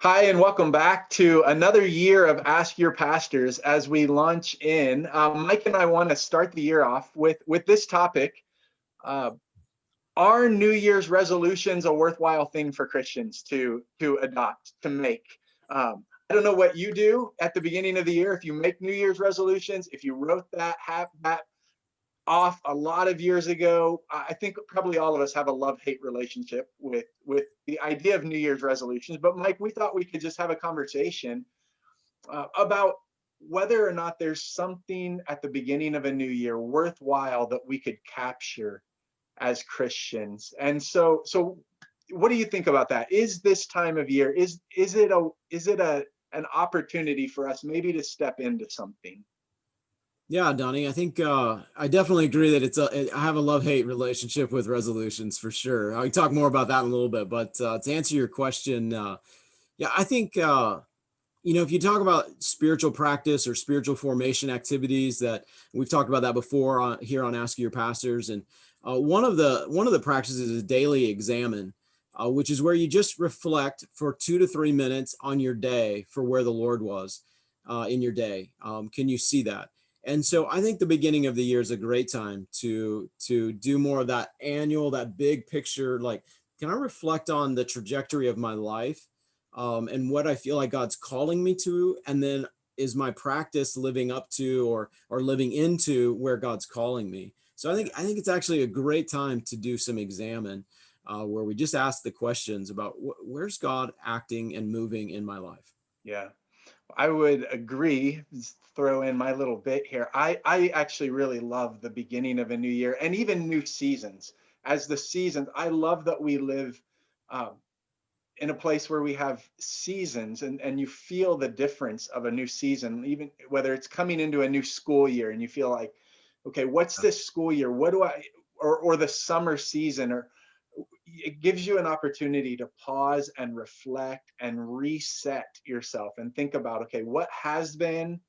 Hi, and welcome back to another year of Ask Your Pastors as we launch in. Mike and I want to start the year off with this topic. Uh, are New Year's resolutions a worthwhile thing for Christians to adopt, to make? I don't know what you do at the beginning of the year, if you make New Year's resolutions, if you wrote that, have that off a lot of years ago. I think probably all of us have a love-hate relationship with the idea of New Year's resolutions. But Mike, we thought we could just have a conversation about whether or not there's something at the beginning of a new year worthwhile that we could capture as Christians. And so what do you think about that? Is this time of year, is it an opportunity for us maybe to step into something? Yeah, Donnie, I think I definitely agree that I have a love-hate relationship with resolutions for sure. I'll talk more about that in a little bit, but to answer your question, yeah, I think if you talk about spiritual practice or spiritual formation activities, that we've talked about that before here on Ask Your Pastors, and one of the practices is daily examine, which is where you just reflect for 2 to 3 minutes on your day for where the Lord was in your day. Can you see that? And so I think the beginning of the year is a great time to do more of that big picture. Like, can I reflect on the trajectory of my life, and what I feel like God's calling me to, and then is my practice living up to or living into where God's calling me? So I think it's actually a great time to do some examine, where we just ask the questions about where's God acting and moving in my life. Yeah. I would agree. Throw in my little bit here. I actually really love the beginning of a new year and even new seasons. As the seasons, I love that we live um, in a place where we have seasons, and you feel the difference of a new season, even whether it's coming into a new school year and you feel like, okay, what's this school year? What do I, or the summer season, or it gives you an opportunity to pause and reflect and reset yourself and think about, okay, what has been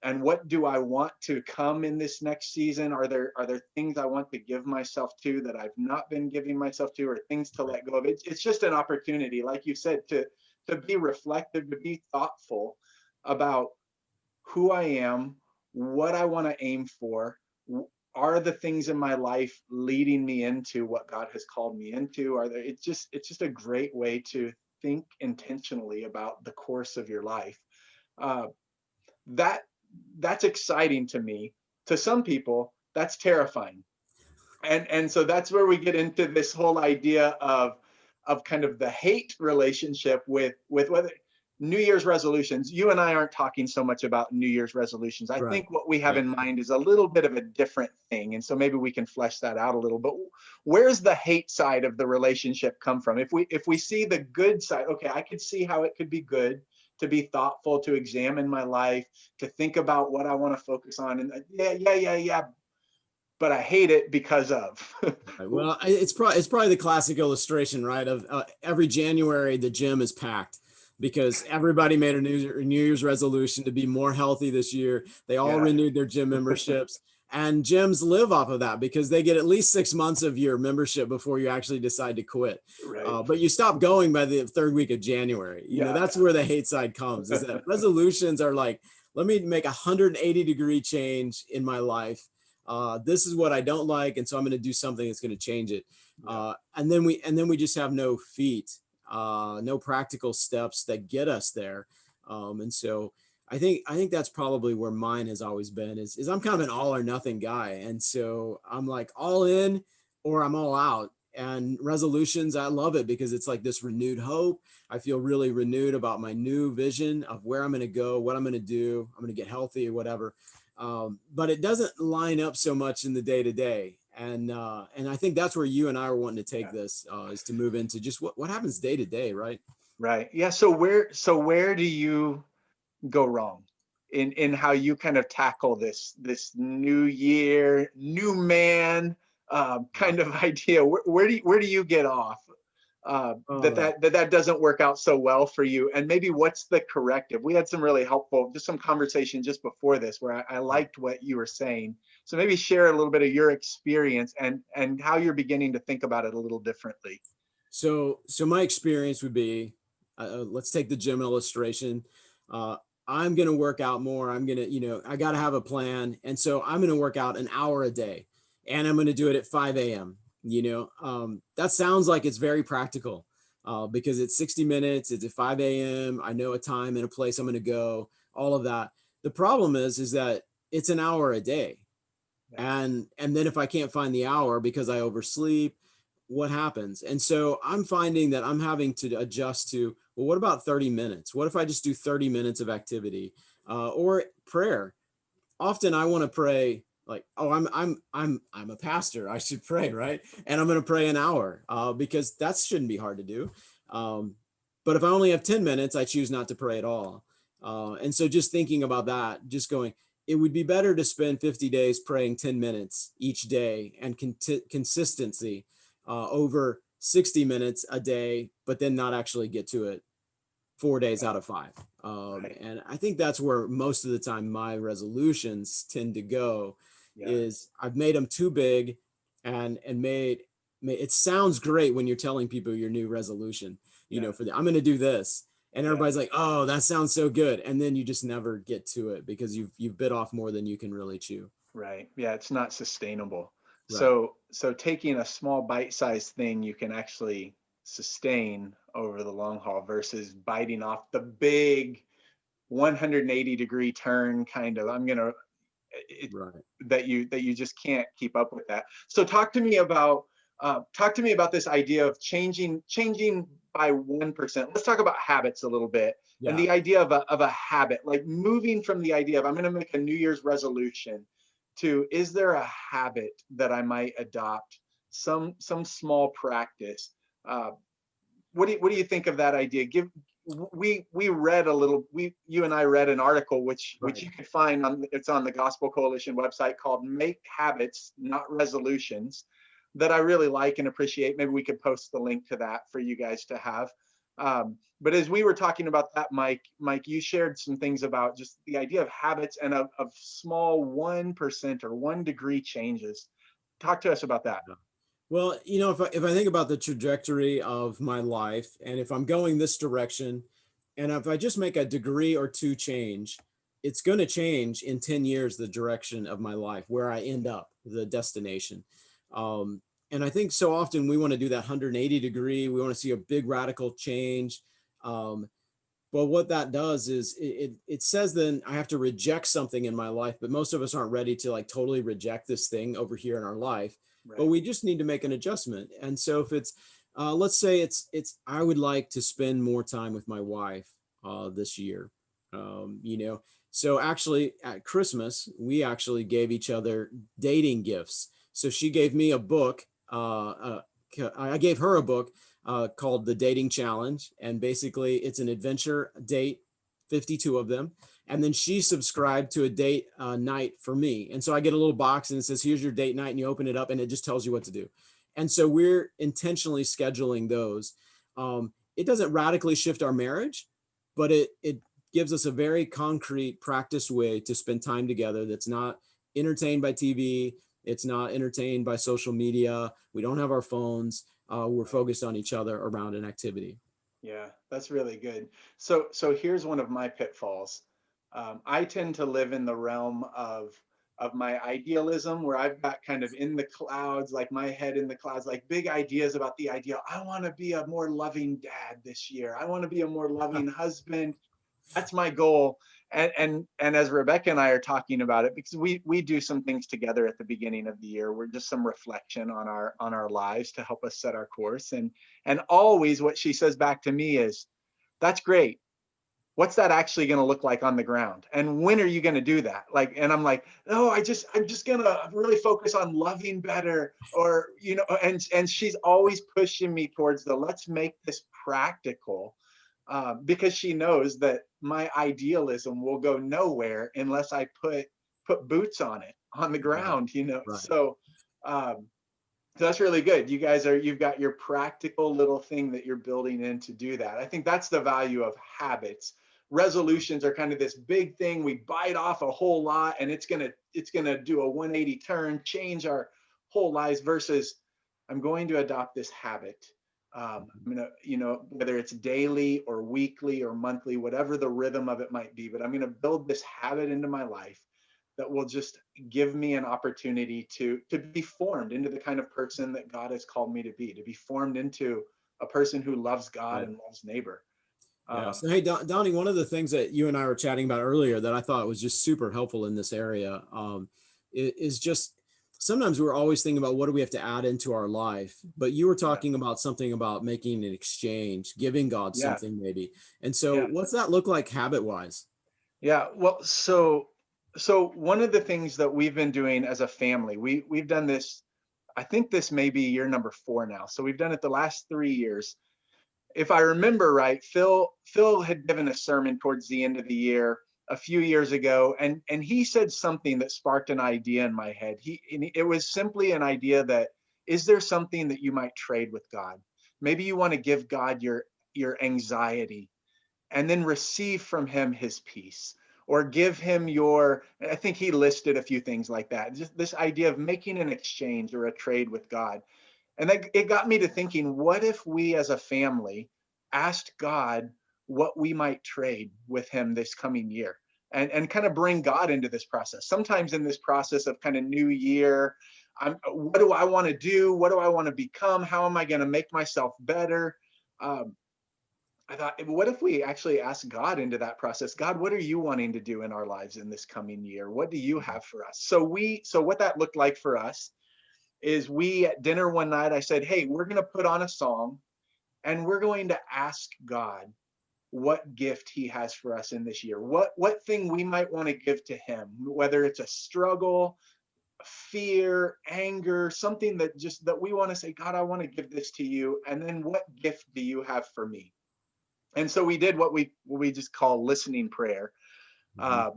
and what do I want to come in this next season? Are there things I want to give myself to that I've not been giving myself to, or things to let go of? It's just an opportunity, like you said, to be reflective, to be thoughtful about who I am, what I want to aim for. Are the things in my life leading me into what God has called me into? Are there? It's just a great way to think intentionally about the course of your life. Uh, that that's exciting to me. To some people, that's terrifying. And so that's where we get into this whole idea of kind of the hate relationship with whether New Year's resolutions. You and I aren't talking so much about New Year's resolutions. I Right. think what we have Right. in mind is a little bit of a different thing. And so maybe we can flesh that out a little. But where's the hate side of the relationship come from? If we see the good side, okay, I could see how it could be good to be thoughtful, to examine my life, to think about what I want to focus on. And yeah, but I hate it because of. Right. Well, it's probably the classic illustration, right? Of every January the gym is packed because everybody made a New Year's resolution to be more healthy this year. They all Yeah, renewed their gym memberships, and gyms live off of that because they get at least 6 months of your membership before you actually decide to quit. right. But you stop going by the third week of January. Yeah, That's where the hate side comes. Is that resolutions are like, let me make a 180-degree change in my life. This is what I don't like, and so I'm going to do something that's going to change it. yeah, And then we just have no feet, no practical steps that get us there. And so I think that's probably where mine has always been. Is I'm kind of an all or nothing guy, and so I'm like all in or I'm all out. And resolutions, I love it because it's like this renewed hope. I feel really renewed about my new vision of where I'm going to go, what I'm going to do. I'm going to get healthy or whatever. But it doesn't line up so much in the day to day. And I think that's where you and I are wanting to take yeah. this, is to move into just what happens day to day, right? Right. Yeah. So where do you go wrong in how you kind of tackle this new year, new man Yeah. kind of idea? Where do you get off? That Uh, that that that doesn't work out so well for you, and maybe what's the corrective? We had some really helpful, just some conversation just before this where I yeah. liked what you were saying. So maybe share a little bit of your experience and how you're beginning to think about it a little differently. So my experience would be, let's take the gym illustration. Uh, I'm going to work out more. I'm going to, I got to have a plan. And so I'm going to work out an hour a day, and I'm going to do it at 5 a.m. That sounds like it's very practical, because it's 60 minutes. It's at 5 a.m. I know a time and a place I'm going to go, all of that. The problem is that it's an hour a day. Yeah. And then if I can't find the hour because I oversleep, what happens? And so I'm finding that I'm having to adjust to, well, what about 30 minutes? What if I just do 30 minutes of activity, or prayer? Often I want to pray like, oh, I'm a pastor, I should pray, right? And I'm going to pray an hour, because that shouldn't be hard to do. But if I only have 10 minutes, I choose not to pray at all. And so just thinking about that, just going, it would be better to spend 50 days praying 10 minutes each day, and consistency, over 60 minutes a day, but then not actually get to it 4 days out of 5. Right. And I think that's where most of the time my resolutions tend to go, Yeah. is I've made them too big, and it sounds great when you're telling people your new resolution, Yeah. I'm going to do this. And Yeah. everybody's like, oh, that sounds so good. And then you just never get to it because you've bit off more than you can really chew. Right. Yeah. It's not sustainable. Right. So taking a small bite-sized thing you can actually sustain over the long haul versus biting off the big 180-degree turn kind of, it, Right. that you just can't keep up with that. So talk to me about this idea of changing by 1%. Let's talk about habits a little bit, and Yeah. the idea of a habit, like moving from the idea of I'm going to make a New Year's resolution to, is there a habit that I might adopt, some small practice? Uh, what do you think of that idea? We read a little, you and I read an article which Right. you can find it's on the Gospel Coalition website, called Make Habits, Not Resolutions, that I really like and appreciate. Maybe we could post the link to that for you guys to have. But as we were talking about that, Mike, you shared some things about just the idea of habits and of small 1% or 1 degree changes. Talk to us about that. Well, if I think about the trajectory of my life, and if I'm going this direction, and if I just make a degree or two change, it's going to change in 10 years the direction of my life, where I end up, the destination. Um, and I think so often we want to do that 180-degree, we want to see a big radical change. Um, but what that does is it says then I have to reject something in my life, but most of us aren't ready to like totally reject this thing over here in our life. But Right. we just need to make an adjustment. And so if it's, let's say I would like to spend more time with my wife, this year. Um, you know, so actually at Christmas, we actually gave each other dating gifts. So she gave me a book. I gave her a book, called The Dating Challenge. And basically, it's an adventure date, 52 of them. And then she subscribed to a date night for me. And so I get a little box and it says, here's your date night. And you open it up and it just tells you what to do. And so we're intentionally scheduling those. It doesn't radically shift our marriage, but it gives us a very concrete, practiced way to spend time together that's not entertained by TV. It's not entertained by social media. We don't have our phones. We're focused on each other around an activity. Yeah, that's really good. So here's one of my pitfalls. I tend to live in the realm of my idealism, where I've got kind of in the clouds, like my head in the clouds, like big ideas about the idea. I want to be a more loving dad this year. I want to be a more loving husband. That's my goal. And as Rebecca and I are talking about it, because we do some things together at the beginning of the year, we're just some reflection on our lives to help us set our course. And always what she says back to me is, that's great. What's that actually going to look like on the ground? And when are you going to do that? Like, and I'm like, no, I'm just going to really focus on loving better, or, and she's always pushing me towards let's make this practical, because she knows that my idealism will go nowhere unless I put boots on it, on the Right. ground. Right. So that's really good. You've got your practical little thing that you're building in to do that. I think that's the value of habits. Resolutions are kind of this big thing. We bite off a whole lot, and it's gonna do a 180 turn, change our whole lives, versus I'm going to adopt this habit. I'm gonna, whether it's daily or weekly or monthly, whatever the rhythm of it might be, but I'm gonna build this habit into my life that will just give me an opportunity to be formed into the kind of person that God has called me to be formed into a person who loves God Right. and loves neighbor. Yeah. Um, So, hey, Donnie, one of the things that you and I were chatting about earlier that I thought was just super helpful in this area is just sometimes we're always thinking about what do we have to add into our life, but you were yeah, talking about something about making an exchange, giving God yeah, something maybe. And so, yeah. what's that look like habit wise? Yeah, well, so one of the things that we've been doing as a family, we've done this. I think this may be year number 4 now. So we've done it the last 3 years. If I remember right, Phil had given a sermon towards the end of the year a few years ago, and he said something that sparked an idea in my head. It was simply an idea that, is there something that you might trade with God? Maybe you want to give God your anxiety and then receive from him his peace, or give him your, I think he listed a few things like that, just this idea of making an exchange or a trade with God. And it got me to thinking, what if we as a family asked God what we might trade with him this coming year, and kind of bring God into this process? Sometimes in this process of kind of new year, what do I want to do? What do I want to become? How am I going to make myself better? Um, I thought, what if we actually ask God into that process? God, what are you wanting to do in our lives in this coming year? What do you have for us? So what that looked like for us is, we at dinner one night, I said, hey, we're going to put on a song and we're going to ask God what gift he has for us in this year. What thing we might want to give to him, whether it's a struggle, fear, anger, something that we want to say, God, I want to give this to you. And then what gift do you have for me? And so we did what we just call listening prayer, Mhm. uh,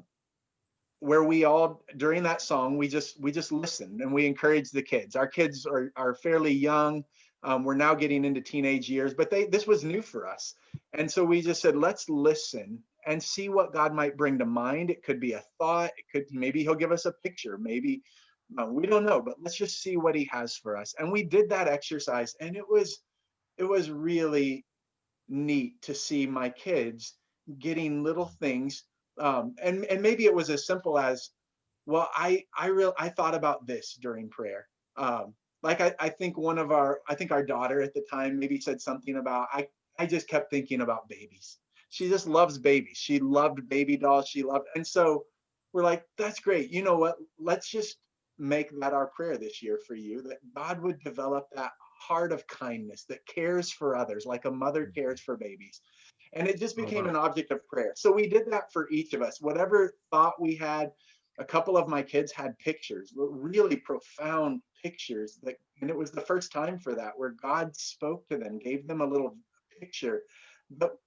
where we all, during that song, we just listened and we encouraged the kids. Our kids are fairly young. We're now getting into teenage years, but this was new for us, and so we just said, let's listen and see what God might bring to mind. It could be a thought. It could, maybe he'll give us a picture. Maybe we don't know, but let's just see what he has for us. And we did that exercise, and it was really neat to see my kids getting little things, and maybe it was as simple as, well, I thought about this during prayer. Like I think our daughter at the time maybe said something about, I just kept thinking about babies. She just loves babies. She loved baby dolls. And so we're like, that's great. You know what? Let's just make that our prayer this year for you, that God would develop that heart of kindness that cares for others like a mother cares for babies. And it just Oh, became wow. an object of prayer. So we did that for each of us. Whatever thought we had, a couple of my kids had pictures, really profound pictures and it was the first time for that, where God spoke to them, gave them a little picture, but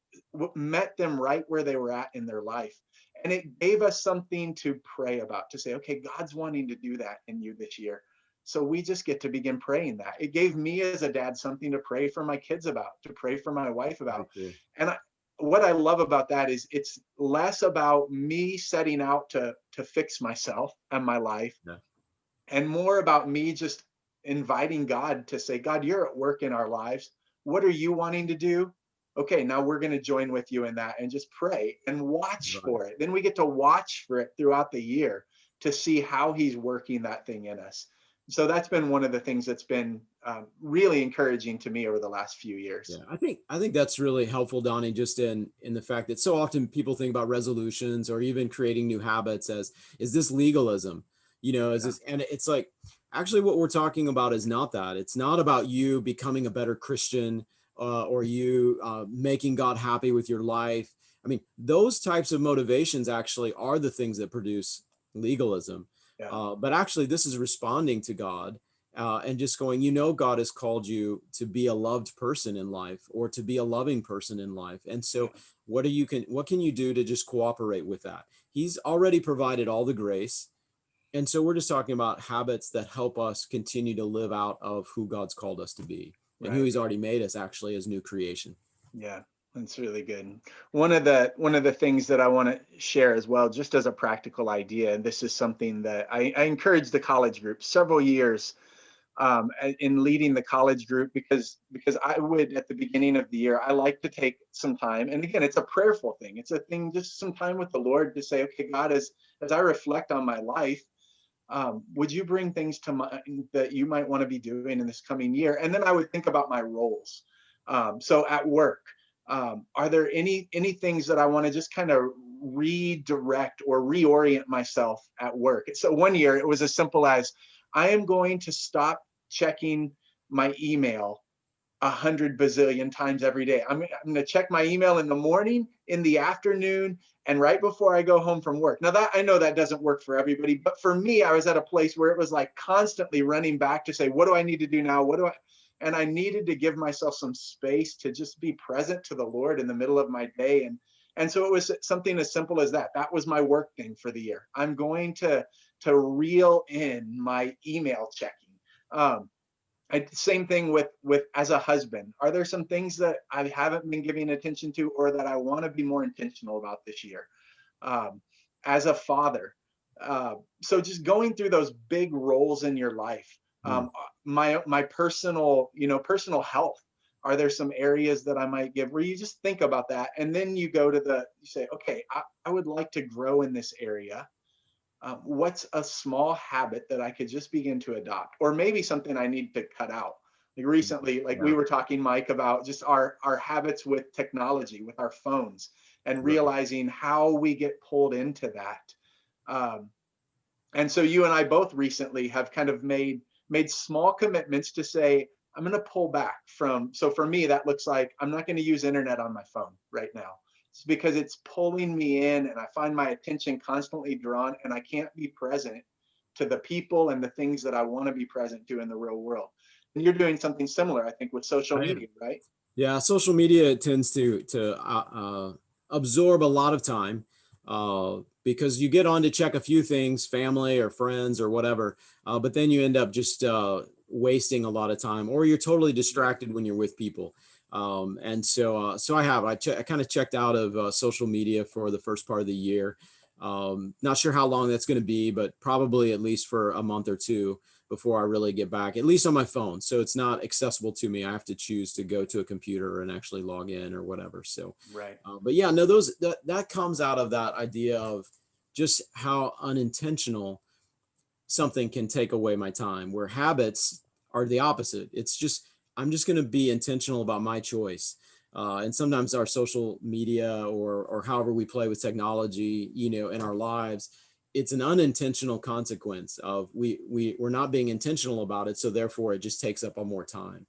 met them right where they were at in their life. And it gave us something to pray about, to say, okay, God's wanting to do that in you this year. So we just get to begin praying that. It gave me as a dad something to pray for my kids about, to pray for my wife about. Very cool. And what I love about that is, it's less about me setting out to fix myself and my life, Yeah. and more about me just inviting God to say, God, you're at work in our lives. What are you wanting to do? Okay, now we're going to join with you in that and just pray and watch Right. for it. Then we get to watch for it throughout the year to see how he's working that thing in us. So that's been one of the things that's been really encouraging to me over the last few Yeah, years. I think that's really helpful, Donnie, just in the fact that so often people think about resolutions or even creating new habits as, is this legalism? Is Yeah, this, and it's like, actually what we're talking about is not that. It's not about you becoming a better Christian, or you making God happy with your life. I mean, those types of motivations actually are the things that produce legalism. yeah, But actually, this is responding to God, and just going, God has called you to be a loved person in life, or to be a loving person in life. And so yeah, what can you do to just cooperate with that? He's already provided all the grace. And so we're just talking about habits that help us continue to live out of who God's called us to be, and who right. he's already made us actually as new creation. Yeah, that's really good. One of the things that I want to share as well, just as a practical idea, and this is something that I encouraged the college group several years. in leading the college group, because I would, at the beginning of the year, I like to take some time, and again, it's a prayerful thing. It's a thing, just some time with the Lord to say, okay, God, as I reflect on my life, would you bring things to mind that you might want to be doing in this coming year? And then I would think about my roles. So at work, are there any things that I want to just kind of redirect or reorient myself at work? So one year it was as simple as, I am going to stop checking my email 100 bazillion times every day. I'm going to check my email in the morning, in the afternoon, and right before I go home from work. Now, that I know that doesn't work for everybody, but for me, I was at a place where it was like constantly running back to say, what do I need to do now? And I needed to give myself some space to just be present to the Lord in the middle of my day. And so it was something as simple as that. That was my work thing for the year. I'm going to reel in my email checking. Same thing with as a husband. Are there some things that I haven't been giving attention to, or that I want to be more intentional about this year? Um, as a father, so just going through those big roles in your life. Mm. My personal, personal health. Are there some areas that I might give where you just think about that, and then you go to you say, okay, I would like to grow in this area. What's a small habit that I could just begin to adopt, or maybe something I need to cut out? Like recently, like we Yeah. were talking, Mike, about just our habits with technology, with our phones, and Right. realizing how we get pulled into that. Um, and so you and I both recently have kind of made small commitments to say, I'm going to pull back from. So for me, that looks like I'm not going to use internet on my phone right now. It's because it's pulling me in, and I find my attention constantly drawn, and I can't be present to the people and the things that I want to be present to in the real world. And you're doing something similar, I think, with social I am. media, right? Yeah, social media tends to absorb a lot of time because you get on to check a few things, family or friends or whatever, but then you end up just wasting a lot of time, or you're totally Yeah. distracted when you're with people. So I have I kind of checked out of social media for the first part of the year. Not sure how long that's going to be, but probably at least for a month or two before I really get back, at least on my phone. So it's not accessible to me. I have to choose to go to a computer and actually log in or whatever. So, Right. but yeah, no, that comes out of that idea of just how unintentional something can take away my time, where habits are the opposite. It's just, I'm just going to be intentional about my choice. And sometimes our social media or however we play with technology, in our lives, it's an unintentional consequence of we're not being intentional about it. So therefore it just takes up more time.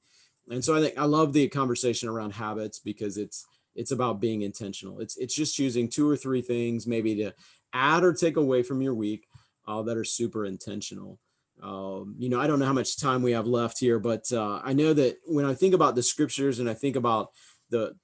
And so I think I love the conversation around habits because it's about being intentional. It's just choosing two or three things maybe to add or take away from your week that are super intentional. I don't know how much time we have left here, but I know that when I think about the scriptures and I think about the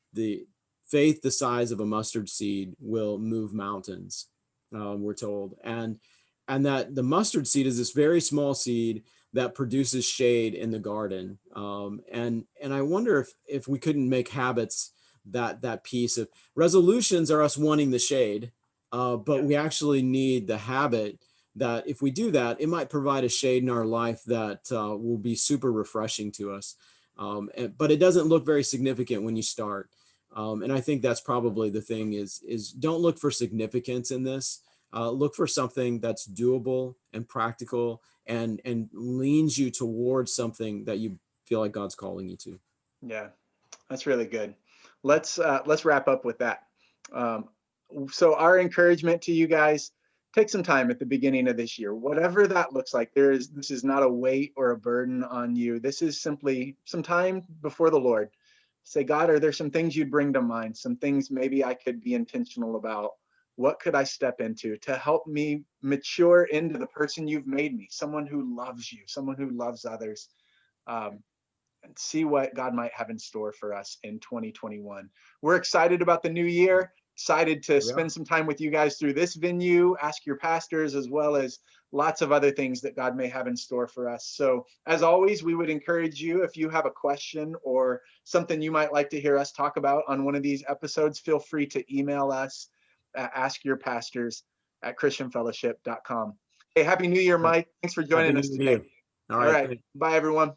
faith the size of a mustard seed will move mountains, we're told, and that the mustard seed is this very small seed that produces shade in the garden. And I wonder if we couldn't make habits that piece of resolutions are us wanting the shade, but Yeah. we actually need the habit that if we do that, it might provide a shade in our life that will be super refreshing to us. But it doesn't look very significant when you start. And I think that's probably the thing is don't look for significance in this. Look for something that's doable and practical and leans you towards something that you feel like God's calling you to. Yeah. That's really good. Let's wrap up with that. Um, so our encouragement to you guys: take some time at the beginning of this year, whatever that looks like. This is not a weight or a burden on you. This is simply some time before the Lord. Say, God, are there some things you'd bring to mind? Some things maybe I could be intentional about. What could I step into to help me mature into the person you've made me? Someone who loves you, someone who loves others. Um, and see what God might have in store for us in 2021. We're excited about the new year, excited to Yeah. spend some time with you guys through this venue, Ask Your Pastors, as well as lots of other things that God may have in store for us. So, as always, we would encourage you, if you have a question or something you might like to hear us talk about on one of these episodes, feel free to email us at askyourpastors@christianfellowship.com. Hey, Happy New Year, Mike. Thanks for Happy joining New us Year to today. you. All All right. right. Bye, everyone.